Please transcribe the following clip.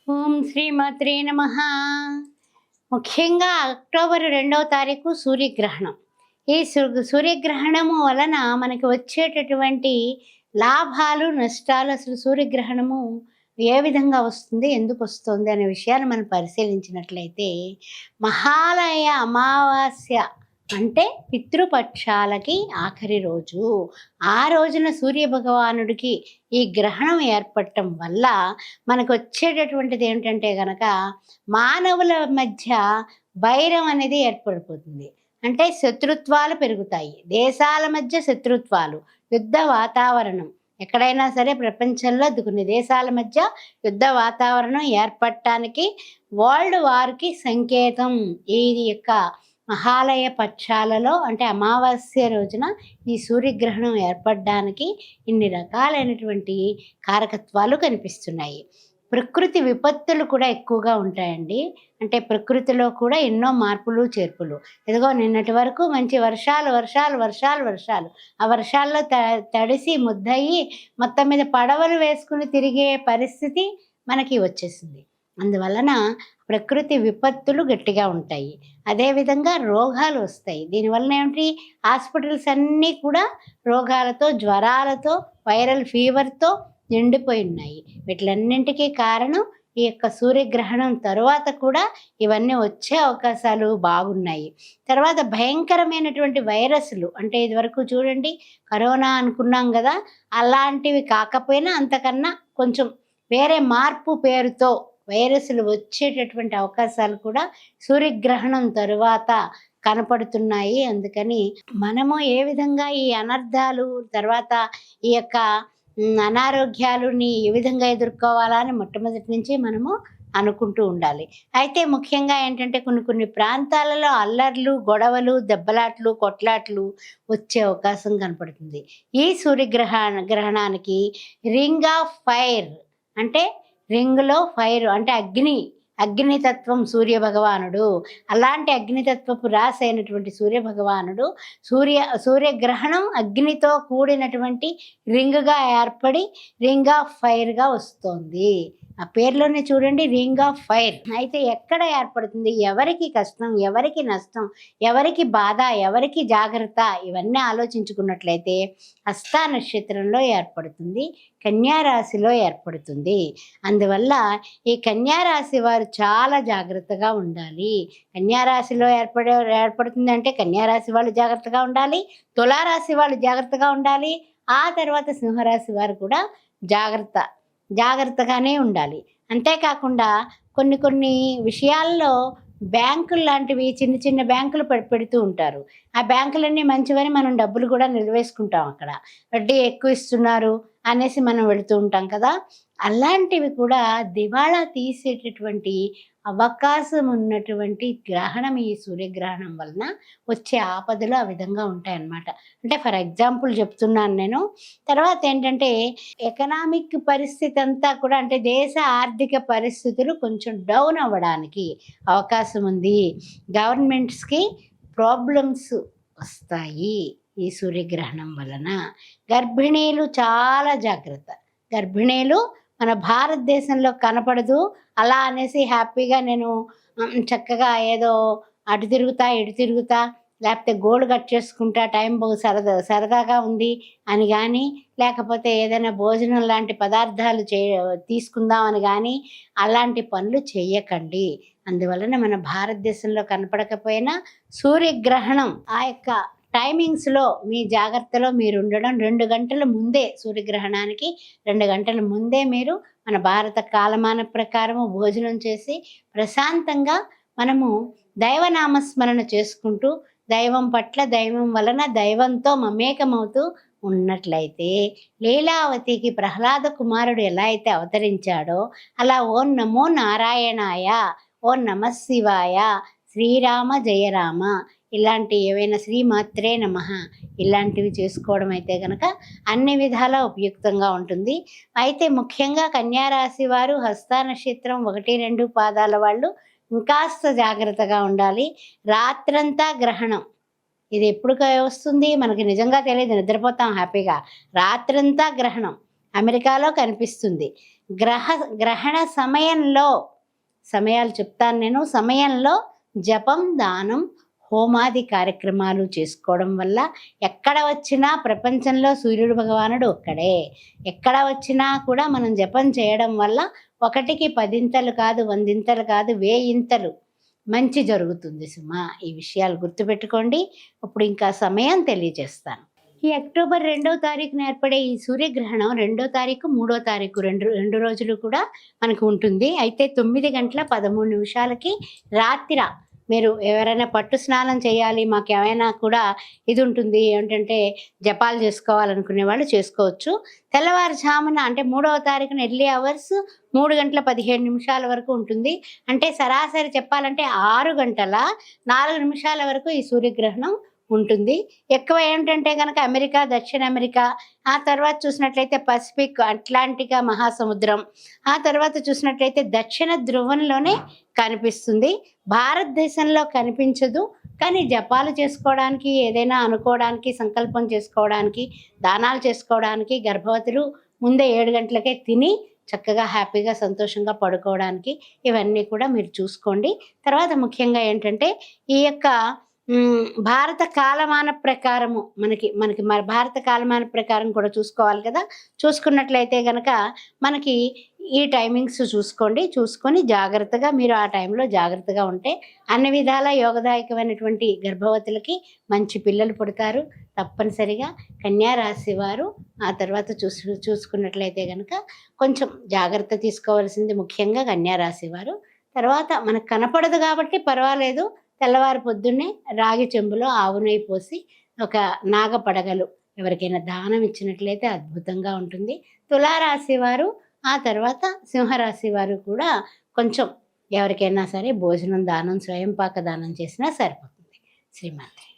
ఓం శ్రీమాత్రే నమః. ముఖ్యంగా అక్టోబర్ 2వ తారీఖు సూర్యగ్రహణం. ఈ సూర్యగ్రహణము వలన మనకి వచ్చేటటువంటి లాభాలు, నష్టాలు అసలు సూర్యగ్రహణము ఏ విధంగా వస్తుంది? ఎందుకొస్తుంది? అనే విషయాన్ని మనం పరిశీలించినట్లయితే, మహాలయ అమావాస్య అంటే పితృపక్షాలకి ఆఖరి రోజు. ఆ రోజున సూర్యభగవానుడికి ఈ గ్రహణం ఏర్పడటం వల్ల మనకొచ్చేటటువంటిది ఏమిటంటే గనక, మానవుల మధ్య వైరం అనేది ఏర్పడిపోతుంది. అంటే శత్రుత్వాలు పెరుగుతాయి. దేశాల మధ్య శత్రుత్వాలు, యుద్ధ వాతావరణం. ఎక్కడైనా సరే ప్రపంచంలో కొన్ని దేశాల మధ్య యుద్ధ వాతావరణం ఏర్పడటానికి వరల్డ్ వార్‌కి సంకేతం. ఈ యొక్క మహాలయ పక్షాలలో అంటే అమావాస్య రోజున ఈ సూర్యగ్రహణం ఏర్పడడానికి ఇన్ని రకాలైనటువంటి కారకత్వాలు కనిపిస్తున్నాయి. ప్రకృతి విపత్తులు కూడా ఎక్కువగా ఉంటాయండి. అంటే ప్రకృతిలో కూడా ఎన్నో మార్పులు, చేర్పులు. ఇదిగో నిన్నటి వరకు మంచి వర్షాలు, వర్షాలు, వర్షాలు, వర్షాలు. ఆ వర్షాల్లో తడిసి ముద్దయ్యి మొత్తం మీద పడవలు వేసుకుని తిరిగే పరిస్థితి మనకి వచ్చేసింది. అందువలన ప్రకృతి విపత్తులు గట్టిగా ఉంటాయి. అదేవిధంగా రోగాలు వస్తాయి. దీనివలన ఏమిటి? హాస్పిటల్స్ అన్నీ కూడా రోగాలతో, జ్వరాలతో, వైరల్ ఫీవర్‌తో నిండిపోయి ఉన్నాయి. వీటిలన్నింటికీ కారణం ఈ యొక్క సూర్యగ్రహణం తరువాత కూడా ఇవన్నీ వచ్చే అవకాశాలు బాగున్నాయి. తర్వాత భయంకరమైనటువంటి వైరస్‌లు అంటే ఇదివరకు చూడండి కరోనా అనుకున్నాం గదా! అలాంటివి కాకపోయినా అంతకన్నా కొంచెం వేరే మార్పు పేరుతో వైరస్‌లు వచ్చేటటువంటి అవకాశాలు కూడా సూర్యగ్రహణం తరువాత కనపడుతున్నాయి. అందుకని మనము ఏ విధంగా ఈ అనర్థాలు తర్వాత ఈ యొక్క అనారోగ్యాలని ఏ విధంగా ఎదుర్కోవాలా అని మొట్టమొదటి నుంచి మనము అనుకుంటూ ఉండాలి. అయితే ముఖ్యంగా ఏంటంటే కొన్ని ప్రాంతాలలో అల్లర్లు, గొడవలు, దెబ్బలాట్లు, కొట్లాట్లు వచ్చే అవకాశం కనపడుతుంది. ఈ గ్రహణానికి రింగ్ ఆఫ్ ఫైర్ అంటే రింగ్‌లో ఫైర్ అంటే అగ్నితత్వం సూర్యభగవానుడు. అలాంటి అగ్నితత్వపు రాశి అయినటువంటి సూర్యభగవానుడు సూర్యగ్రహణం అగ్నితో కూడినటువంటి రింగ్‌గా ఏర్పడి రింగ్ ఆఫ్ ఫైర్‌గా వస్తోంది. ఆ పేరులోనే చూడండి రింగ్ ఆఫ్ ఫైర్. అయితే ఎక్కడ ఏర్పడుతుంది? ఎవరికి కష్టం? ఎవరికి నష్టం? ఎవరికి బాధ? ఎవరికి జాగ్రత్త? ఇవన్నీ ఆలోచించుకున్నట్లయితే హస్త నక్షత్రంలో ఏర్పడుతుంది. కన్యా రాశిలో ఏర్పడుతుంది. అందువల్ల ఈ కన్యా రాశి వారు చాలా జాగ్రత్తగా ఉండాలి. కన్యా రాశిలో ఏర్పడుతుందంటే కన్యా రాశి వాళ్ళు జాగ్రత్తగా ఉండాలి. తులారాశి వాళ్ళు జాగ్రత్తగా ఉండాలి. ఆ తర్వాత సింహరాశి వారు కూడా జాగ్రత్తగానే ఉండాలి. అంతేకాకుండా కొన్ని విషయాల్లో బ్యాంకులు లాంటివి చిన్న చిన్న బ్యాంకులు పెడుతూ ఉంటారు. ఆ బ్యాంకులన్నీ మంచివని మనం డబ్బులు కూడా నిలవేసుకుంటాం అక్కడ. వడ్డీ ఎక్కువ ఇస్తున్నారు అనేసి మనం వెళుతూ ఉంటాం కదా! అలాంటివి కూడా దివాళా తీసేటటువంటి అవకాశం ఉన్నటువంటి గ్రహణం ఈ సూర్యగ్రహణం వలన వచ్చే ఆపదలు ఆ విధంగా ఉంటాయన్నమాట. అంటే ఫర్ ఎగ్జాంపుల్ చెప్తున్నాను నేను. తర్వాత ఏంటంటే ఎకనామిక్ పరిస్థితి అంతా కూడా అంటే దేశ ఆర్థిక పరిస్థితులు కొంచెం డౌన్ అవ్వడానికి అవకాశం ఉంది. గవర్నమెంట్స్‌కి ప్రాబ్లమ్స్ వస్తాయి ఈ సూర్యగ్రహణం వలన. గర్భిణీలు చాలా జాగ్రత్త. గర్భిణీలు మన భారతదేశంలో కనపడదు. అలా అనేసి హ్యాపీగా నేను చక్కగా ఏదో అటు తిరుగుతా, ఇటు తిరుగుతా, లేకపోతే గోల్డ్ కట్ చేసుకుంటా, టైం సరదాగా ఉంది అని గానీ, లేకపోతే ఏదైనా భోజనం లాంటి పదార్థాలు తీసుకుందాం అని గానీ, అలాంటి పనులు చెయ్యకండి. అందువలన మన భారతదేశంలో కనపడకపోయినా సూర్యగ్రహణం ఆ యొక్క టైమింగ్స్‌లో మీ జాగ్రత్తలో మీరుండడం 2 గంటల ముందే సూర్యగ్రహణానికి 2 గంటల ముందే మీరు మన భారత కాలమాన ప్రకారము భోజనం చేసి ప్రశాంతంగా మనము దైవనామస్మరణ చేసుకుంటూ దైవం పట్ల, దైవం వలన దైవంతో మమేకమవుతూ ఉన్నట్లయితే లీలావతికి ప్రహ్లాద కుమారుడు ఎలా అయితే అవతరించాడో అలా ఓం నమో నారాయణాయ, ఓం నమః శివాయ, శ్రీరామ జయ రామ ఇలాంటి ఏవైనా శ్రీమాత్రే నమః ఇలాంటివి చేసుకోవడం అయితే గనక అన్ని విధాలా ఉపయుక్తంగా ఉంటుంది. అయితే ముఖ్యంగా కన్యా రాశి వారు హస్త నక్షత్రం 1, 2 పాదాల వాళ్ళు ఇంకాస్త జాగ్రత్తగా ఉండాలి. రాత్రంతా గ్రహణం. ఇది ఎప్పుడు వస్తుంది మనకి నిజంగా తెలియదు. నిద్రపోతాం హ్యాపీగా. రాత్రంతా గ్రహణం. అమెరికాలో కనిపిస్తుంది. గ్రహణ సమయాలు చెప్తాను నేను. సమయంలో జపం, దానం, హోమాది కార్యక్రమాలు చేసుకోవడం వల్ల ఎక్కడ వచ్చినా ప్రపంచంలో సూర్యుడు భగవానుడు ఒక్కడే. ఎక్కడ వచ్చినా కూడా మనం జపం చేయడం వల్ల 1కి 10 కాదు, 100 కాదు, 1000 మంచి జరుగుతుంది సుమా. ఈ విషయాలు గుర్తుపెట్టుకోండి. ఇప్పుడు ఇంకా సమయం తెలియజేస్తాను. ఈ అక్టోబర్ 2వ తారీఖున ఏర్పడే ఈ సూర్యగ్రహణం 2వ తారీఖు, 3వ తారీఖు రెండు రోజులు కూడా మనకు ఉంటుంది. అయితే 9:13 రాత్రి మీరు ఎవరైనా పట్టు స్నానం చేయాలి, మాకు ఏమైనా కూడా ఇది ఉంటుంది ఏంటంటే జపాలు చేసుకోవాలనుకునే వాళ్ళు చేసుకోవచ్చు. తెల్లవారుజామున అంటే 3వ తారీఖున ఎర్లీ అవర్స్ 3:17 వరకు ఉంటుంది. అంటే సరాసరి చెప్పాలంటే 6 గంటల 4 నిమిషాల వరకు ఈ సూర్యగ్రహణం ఉంటుంది. ఎక్కువ ఏంటంటే కనుక అమెరికా, దక్షిణ అమెరికా, ఆ తర్వాత చూసినట్లయితే పసిఫిక్, అట్లాంటికా మహాసముద్రం, ఆ తర్వాత చూసినట్లయితే దక్షిణ ధ్రువంలోనే కనిపిస్తుంది. భారతదేశంలో కనిపించదు. కానీ జపాలు చేసుకోవడానికి, ఏదైనా అనుకోవడానికి, సంకల్పం చేసుకోవడానికి, దానాలు చేసుకోవడానికి, గర్భవతులు ముందే 7 గంటలకే తిని చక్కగా హ్యాపీగా సంతోషంగా పడుకోవడానికి ఇవన్నీ కూడా మీరు చూసుకోండి. తర్వాత ముఖ్యంగా ఏంటంటే ఈ యొక్క భారత కాలమాన ప్రకారము మనకి భారత కాలమాన ప్రకారం కూడా చూసుకోవాలి కదా. చూసుకున్నట్లయితే కనుక మనకి ఈ టైమింగ్స్ చూసుకొని జాగ్రత్తగా మీరు ఆ టైంలో జాగ్రత్తగా ఉంటే అన్ని విధాల యోగదాయకమైనటువంటి గర్భవతులకి మంచి పిల్లలు పుడతారు. తప్పనిసరిగా కన్యా రాశి వారు ఆ తర్వాత చూసుకున్నట్లయితే కనుక కొంచెం జాగ్రత్త తీసుకోవాల్సింది ముఖ్యంగా కన్యా రాశి వారు. తర్వాత మనకు కనపడదు కాబట్టి పర్వాలేదు. తెల్లవారు పొద్దున్నే రాగి చెంబులో ఆవు నెయ్యి పోసి ఒక నాగపడగలు ఎవరికైనా దానం ఇచ్చినట్లయితే అద్భుతంగా ఉంటుంది. తులారాశి వారు, ఆ తర్వాత సింహరాశి వారు కూడా కొంచెం ఎవరికైనా సరే భోజనం దానం, స్వయంపాక దానం చేసినా సరిపోతుంది. శ్రీమాత్రే.